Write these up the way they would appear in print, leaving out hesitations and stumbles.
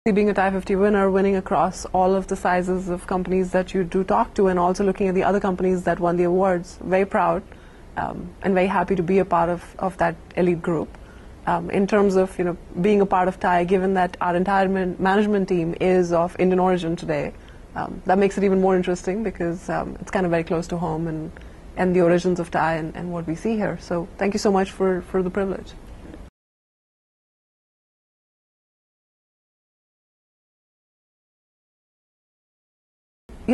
Being a TiE50 winner, winning across all of the sizes of companies that you do talk to, and also looking at the other companies that won the awards, very proud and very happy to be a part of that elite group. In terms of being a part of TiE, given that our entire management team is of Indian origin today, that makes it even more interesting because it's kind of very close to home and the origins of TiE and what we see here. So thank you so much for the privilege.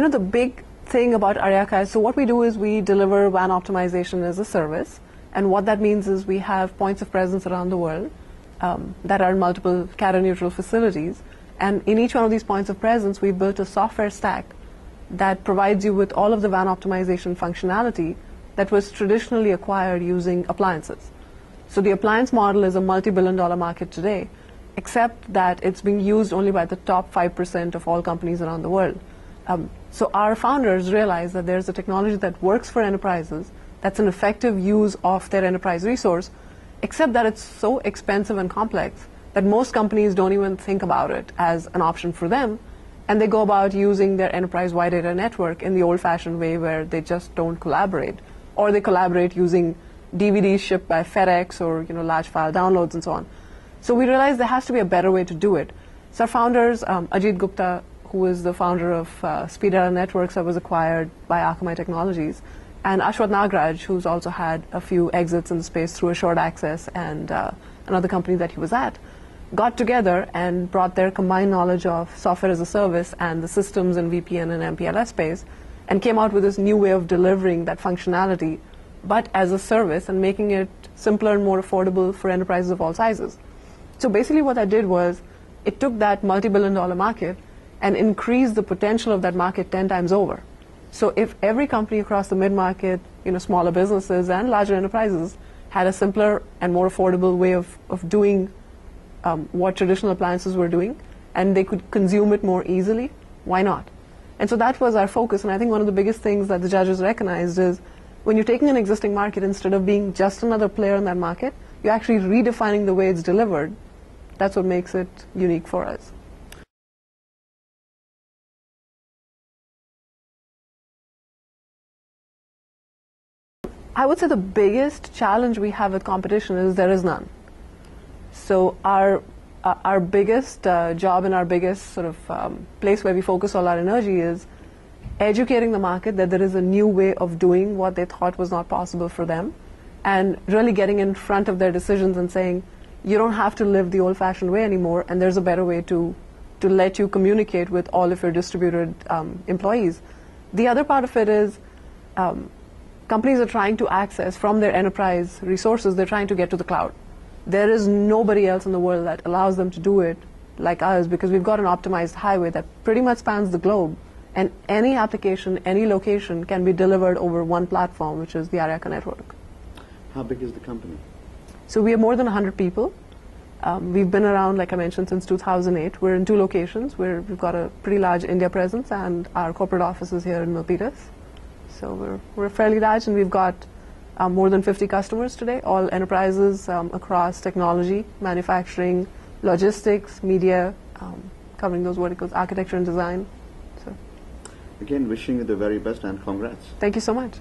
The big thing about Aryaka is, so what we do is we deliver WAN optimization as a service, and what that means is we have points of presence around the world that are in multiple carrier-neutral facilities, and in each one of these points of presence we've built a software stack that provides you with all of the WAN optimization functionality that was traditionally acquired using appliances. So the appliance model is a multi-billion-dollar market today, except that it's being used only by the top 5% of all companies around the world. So our founders realized that there's a technology that works for enterprises, that's an effective use of their enterprise resource, except that it's so expensive and complex that most companies don't even think about it as an option for them, and they go about using their enterprise-wide data network in the old-fashioned way where they just don't collaborate, or they collaborate using DVDs shipped by FedEx or large file downloads and so on. So we realized there has to be a better way to do it. So our founders, Ajit Gupta, who is the founder of Speed Data Networks that was acquired by Akamai Technologies, and Ashwath Nagraj, who's also had a few exits in the space through Assured Access and another company that he was at, got together and brought their combined knowledge of software as a service and the systems and VPN and MPLS space, and came out with this new way of delivering that functionality, but as a service, and making it simpler and more affordable for enterprises of all sizes. So basically what I did was, it took that multi-billion-dollar market and increase the potential of that market 10 times over. So if every company across the mid-market, smaller businesses and larger enterprises had a simpler and more affordable way of doing what traditional appliances were doing, and they could consume it more easily, why not? And so that was our focus, and I think one of the biggest things that the judges recognized is when you're taking an existing market, instead of being just another player in that market, you're actually redefining the way it's delivered. That's what makes it unique for us. I would say the biggest challenge we have with competition is there is none. So our biggest job and our biggest sort of place where we focus all our energy is educating the market that there is a new way of doing what they thought was not possible for them, and really getting in front of their decisions and saying, you don't have to live the old-fashioned way anymore, and there's a better way to let you communicate with all of your distributed employees. The other part of it is companies are trying to access from their enterprise resources, they're trying to get to the cloud. There is nobody else in the world that allows them to do it like us, because we've got an optimized highway that pretty much spans the globe, and any application, any location can be delivered over one platform, which is the Aryaka network. How big is the company? So we have more than 100 people. We've been around, like I mentioned, since 2008. We're in 2 locations where we've got a pretty large India presence, and our corporate office is here in Milpitas. So we're fairly large, and we've got more than 50 customers today, all enterprises across technology, manufacturing, logistics, media, covering those verticals, architecture and design. So, again, wishing you the very best and congrats. Thank you so much.